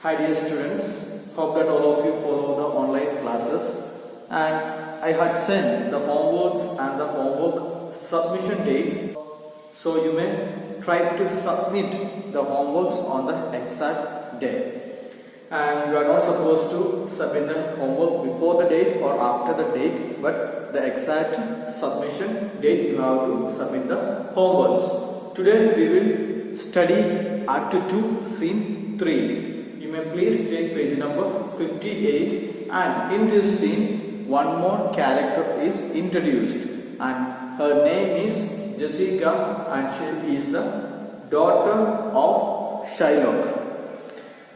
Hi dear students, hope that all of you follow the online classes, and I had sent the homeworks and the homework submission dates, so you may try to submit the homeworks on the exact day. And you are not supposed to submit the homework before the date or after the date, but the exact submission date you have to submit the homeworks. Today we will study Act 2 Scene 3. You may please take page number 58, and in this scene one more character is introduced, and her name is Jessica, and she is the daughter of Shylock.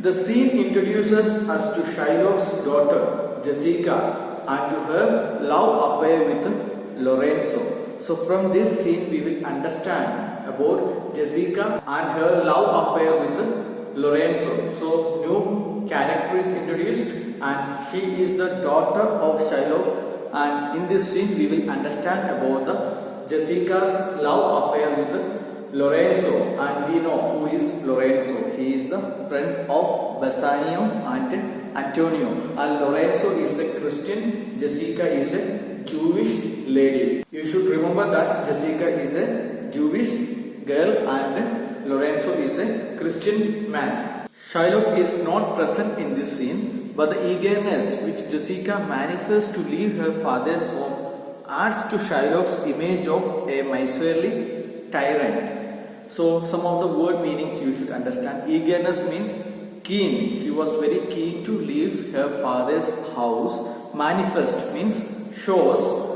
The scene introduces us to Shylock's daughter Jessica and to her love affair with Lorenzo. So from this scene we will understand about Jessica and her love affair with Lorenzo. So new character is introduced, and she is the daughter of Shylock, and in this scene we will understand about the Jessica's love affair with Lorenzo, and we know who is Lorenzo. He is the friend of Bassanio and Antonio, and Lorenzo is a Christian, Jessica is a Jewish lady. You should remember that Jessica is a Jewish girl and Lorenzo is a Christian man. Shylock is not present in this scene, but the eagerness which Jessica manifests to leave her father's home adds to Shylock's image of a miserly tyrant. So some of the word meanings you should understand. Eagerness means keen. She was very keen to leave her father's house. Manifest means shows.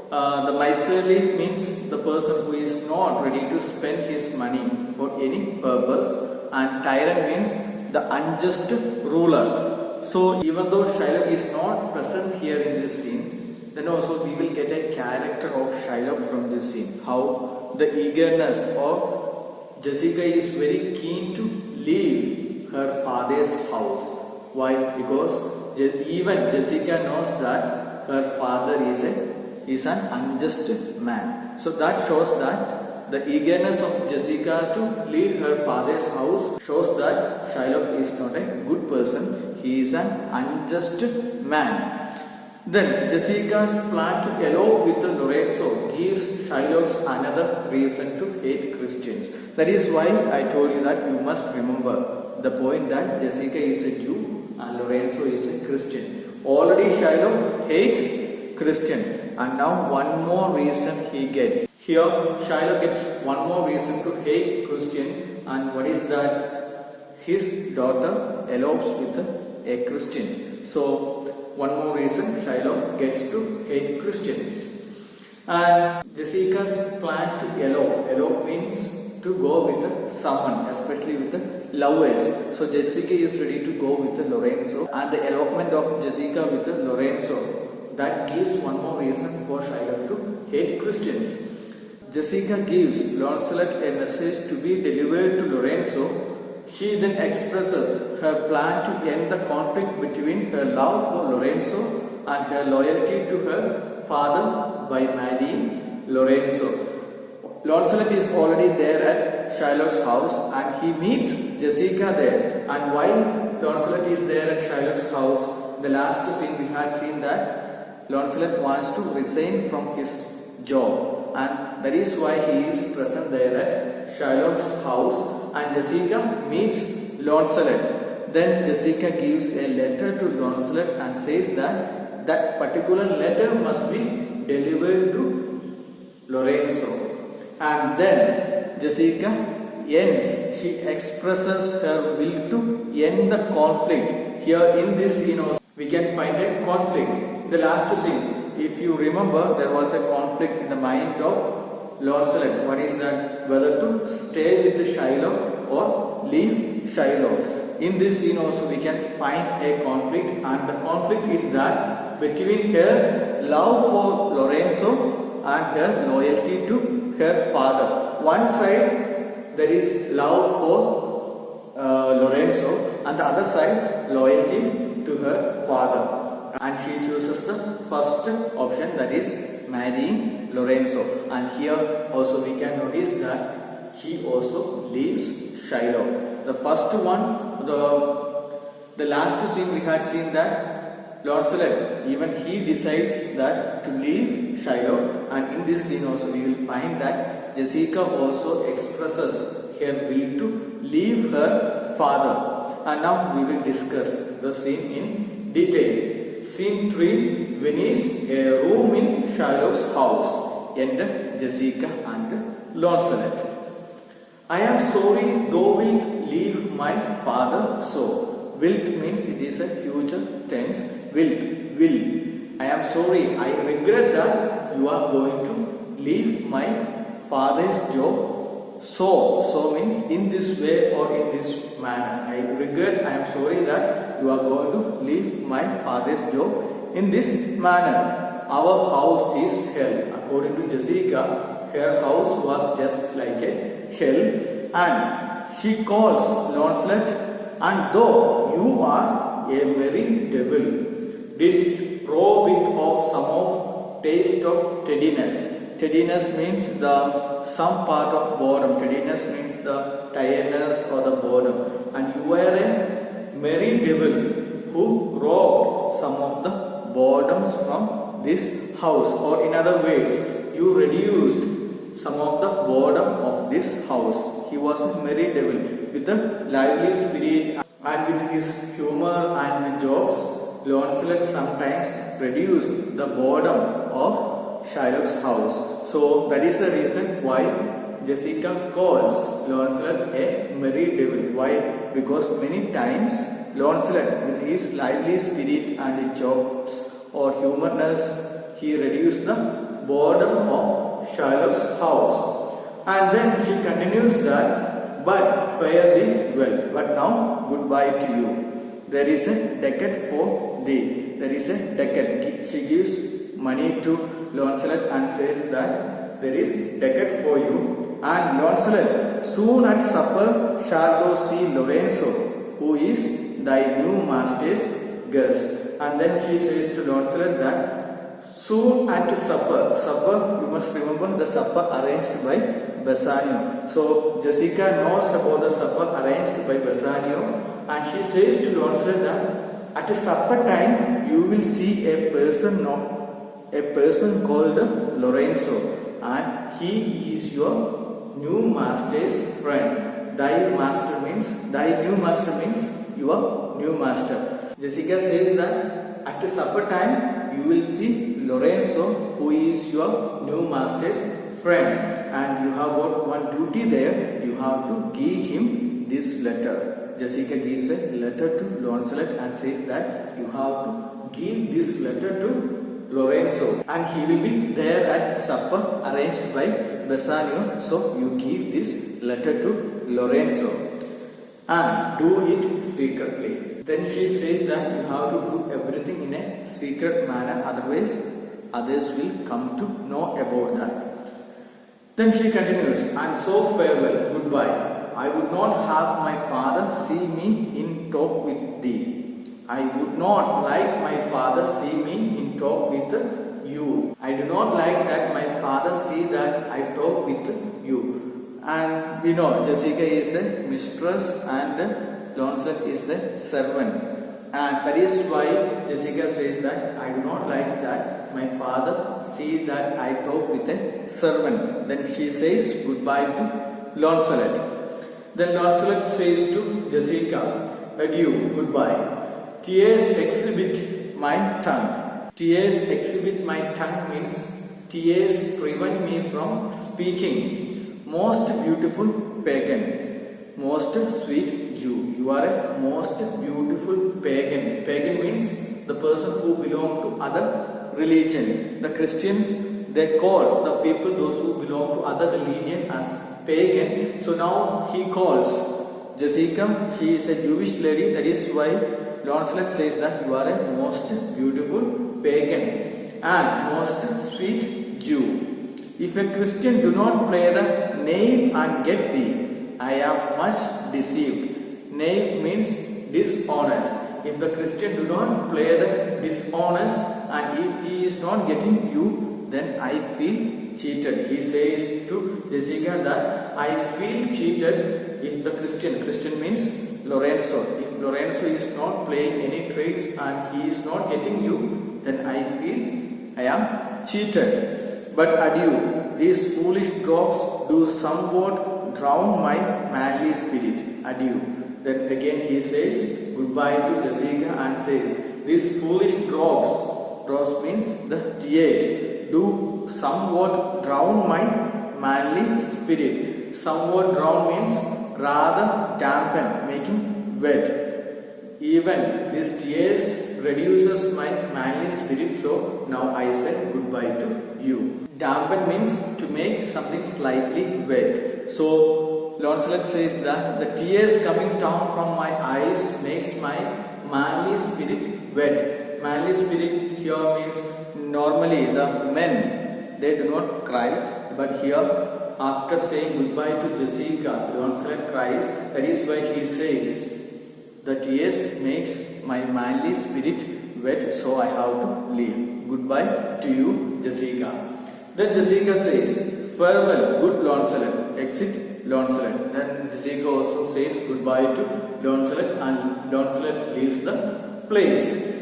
The miserly means the person who is not ready to spend his money for any purpose, and tyrant means the unjust ruler. So even though Shylock is not present here in this scene, then also we will get a character of Shylock from this scene. How the eagerness of Jessica is very keen to leave her father's house. Why? Because even Jessica knows that her father is an unjust man. So that shows that the eagerness of Jessica to leave her father's house shows that Shylock is not a good person. He is an unjust man. Then Jessica's plan to elope with Lorenzo gives Shylock's another reason to hate Christians. That is why I told you that you must remember the point that Jessica is a Jew and Lorenzo is a Christian. Already Shylock hates Christian, and now one more reason he gets. Here Shylock gets one more reason to hate Christian, and what is that? His daughter elopes with a Christian. So one more reason Shylock gets to hate Christians. And Jessica's plan to elope means to go with someone, especially with the lovers. So Jessica is ready to go with Lorenzo, and the elopement of Jessica with Lorenzo, that gives one more reason for Shylock to hate Christians. Jessica gives Lancelot a message to be delivered to Lorenzo. She then expresses her plan to end the conflict between her love for Lorenzo and her loyalty to her father by marrying Lorenzo. Lancelot is already there at Shylock's house, and he meets Jessica there. And why Lancelot is there at Shylock's house? The last scene we had seen that Lancelot wants to resign from his job, and that is why he is present there at Shylock's house, and Jessica meets Lancelot. Then Jessica gives a letter to Lancelot and says that that particular letter must be delivered to Lorenzo. And then Jessica ends, she expresses her will to end the conflict. Here in this scene also we can find a conflict. The last scene, if you remember, there was a conflict in the mind of Lancelot. What is that? Whether to stay with Shylock or leave Shylock. In this scene also we can find a conflict, and the conflict is that between her love for Lorenzo and her loyalty to her father. One side there is love for Lorenzo, and the other side loyalty to her father. And she chooses the first option, that is marrying Lorenzo. And here also we can notice that she also leaves Shylock. The first one, the The last scene we had seen that Lancelot, even he decides that to leave Shiloh, and in this scene also we will find that Jessica also expresses her will to leave her father. And now we will discuss the scene in detail. Scene 3, Venice, a room in Shiloh's house. Enter Jessica and Lancelot. I am sorry thou wilt leave my father so. Wilt means it is a future tense. Wilt, will. I am sorry, I regret that you are going to leave my father's job. So means in this way or in this manner. I regret, I am sorry that you are going to leave my father's job in this manner. Our house is hell. According to Jessica, her house was just like a hell, and she calls Lancelot, and though you are a merry devil, didst rob it of some of taste of tediness. Tediness means the some part of boredom. Tediness means the tiredness or the boredom. And you were a merry devil who robbed some of the boredoms from this house. Or in other words, you reduced some of the boredom of this house. He was a merry devil with a lively spirit, and with his humor and jokes, Lancelot sometimes reduced the boredom of Shylock's house. So that is the reason why Jessica calls Lancelot a merry devil. Why? Because many times Lancelot, with his lively spirit and jokes or humorness, he reduced the boredom of Shylock's house. And then she continues that, but fare thee well. But now goodbye to you. There is a decade for thee. There is a decade. She gives money to Lancelot and says that there is decade for you. And Lancelot, soon at supper shalt thou see Lorenzo, who is thy new master's guest. And then she says to Lancelot that soon at supper. Supper, you must remember the supper arranged by Bassanio. So Jessica knows about the supper arranged by Bassanio, and she says to Lancelot that at supper time you will see a person called Lorenzo, and he is your new master's friend. Thy new master means your new master. Jessica says that at supper time you will see Lorenzo, who is your new master's friend, and you have got one duty there. You have to give him this letter. Jessica gives a letter to Lancelot and says that you have to give this letter to Lorenzo, and he will be there at supper arranged by Bassanio. So you give this letter to Lorenzo and do it secretly. Then she says that you have to do everything in a secret manner, otherwise others will come to know about that. Then she continues, and so farewell, goodbye. I would not have my father see me in talk with thee. I would not like my father see me in talk with you. I do not like that my father see that I talk with you. And we know Jessica is a mistress and Lancelot is the servant. And that is why Jessica says that I do not like that my father see that I talk with a servant. Then she says goodbye to Lancelot. Then Lancelot says to Jessica, adieu, goodbye. Tears exhibit my tongue. Tears exhibit my tongue means tears prevent me from speaking. Most beautiful pagan, most sweet Jew. You are a most beautiful pagan. Pagan means the person who belong to other religion. The Christians, they call the people, those who belong to other religion, as pagan. So now he calls Jessica, she is a Jewish lady. That is why Lancelot says that you are a most beautiful pagan and most sweet Jew. If a Christian do not play the knave and get thee, I am much deceived. Knave means dishonest. If the Christian do not play the dishonest, and if he is not getting you, then I feel cheated. He says to Jessica that I feel cheated if the Christian means Lorenzo. If Lorenzo is not playing any tricks and he is not getting you, then I feel I am cheated. But adieu, these foolish drops do somewhat drown my manly spirit. Adieu. Then again he says goodbye to Jessica and says, these foolish drops means the tears, do somewhat drown my manly spirit. Somewhat drown means rather dampen, making wet. Even these tears reduces my manly spirit, so now I say goodbye to you. Dampen means to make something slightly wet. So Lancelot says that the tears coming down from my eyes makes my manly spirit wet. Manly spirit here means normally the men, they do not cry, but here after saying goodbye to Jessica, Lancelot cries. That is why he says, the tears makes my manly spirit wet, so I have to leave. Goodbye to you, Jessica. Then Jessica says, farewell, good Lancelot. Exit Lancelot. Then Jessica also says goodbye to Lancelot and Lancelot leaves the place.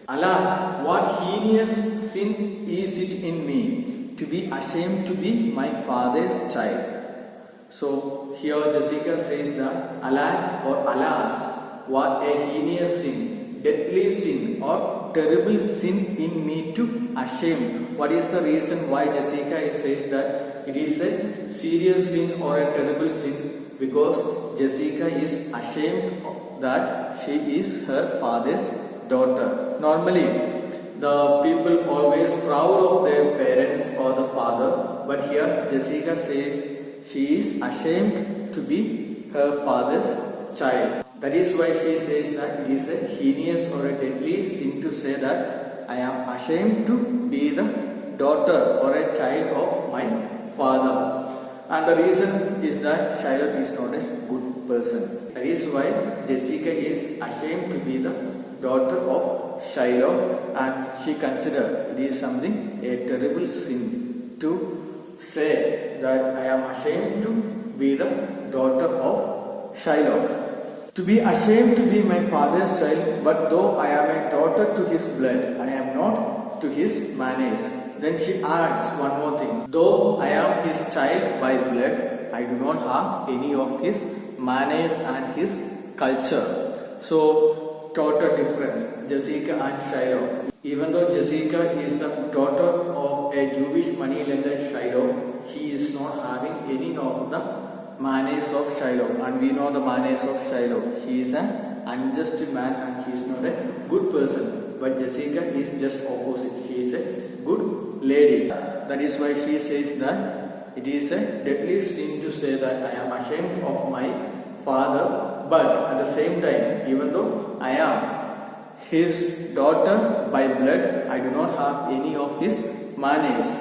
Alack, what heinous sin is it in me to be ashamed to be my father's child. So here Jessica says that alack or alas, what a heinous sin, deadly sin or terrible sin in me to ashamed. What is the reason why Jessica says that it is a serious sin or a terrible sin? Because Jessica is ashamed that she is her father's daughter. Normally, the people always proud of their parents or the father, but here Jessica says she is ashamed to be her father's child. That is why she says that it is a heinous or a deadly sin to say that I am ashamed to be the daughter or a child of my father. And the reason is that Shylock is not a good person. That is why Jessica is ashamed to be the daughter of Shylock, and she considers it is something a terrible sin to say that I am ashamed to be the daughter of Shylock. To be ashamed to be my father's child, but though I am a daughter to his blood, I am not to his manners. Then she adds one more thing. Though I am his child by blood, I do not have any of his manners and his culture. So, total difference, Jessica and Shylock. Even though Jessica is the daughter of a Jewish moneylender Shylock, she is not having any of the manners of Shylock. And we know the manners of Shylock. He is an unjust man and he is not a good person. But Jessica is just opposite. She is a good lady. That is why she says that it is a deadly sin to say that I am ashamed of my father, but at the same time, even though I am his daughter by blood, I do not have any of his manners.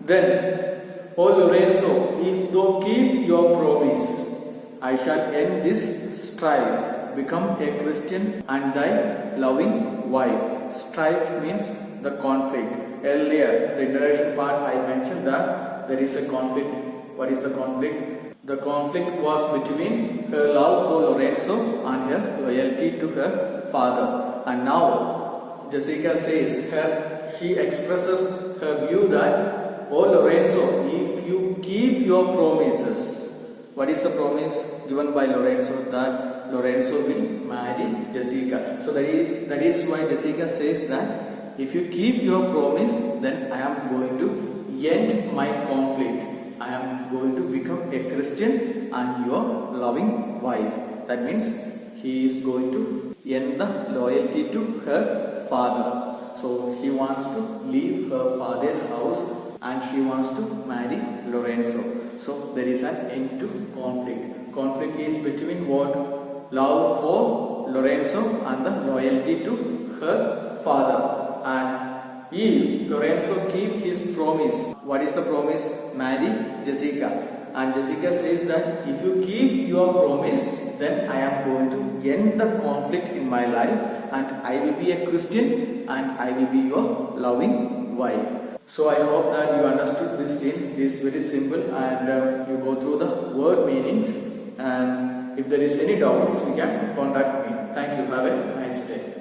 Then, O Lorenzo, if thou keep your promise, I shall end this strife, become a Christian and thy loving wife. Strife means the conflict. Earlier, the introduction part, I mentioned that there is a conflict. What is the conflict? The conflict was between her love for Lorenzo and her loyalty to her father. And now, Jessica says, she expresses her view that, oh Lorenzo, if you keep your promises, what is the promise given by Lorenzo? That Lorenzo will marry Jessica. So that is why Jessica says that if you keep your promise, then I am going to end my conflict. I am going to become a Christian and your loving wife. That means he is going to end the loyalty to her father. So she wants to leave her father's house and she wants to marry Lorenzo. So there is an end to conflict. Conflict is between what? Love for Lorenzo and the loyalty to her father. And if Lorenzo keep his promise, what is the promise? Marry Jessica. And Jessica says that if you keep your promise, then I am going to end the conflict in my life and I will be a Christian and I will be your loving wife. So I hope that you understood this scene. It is very simple and you go through the word meanings and if there is any doubts, you can contact me. Thank you. Have a nice day.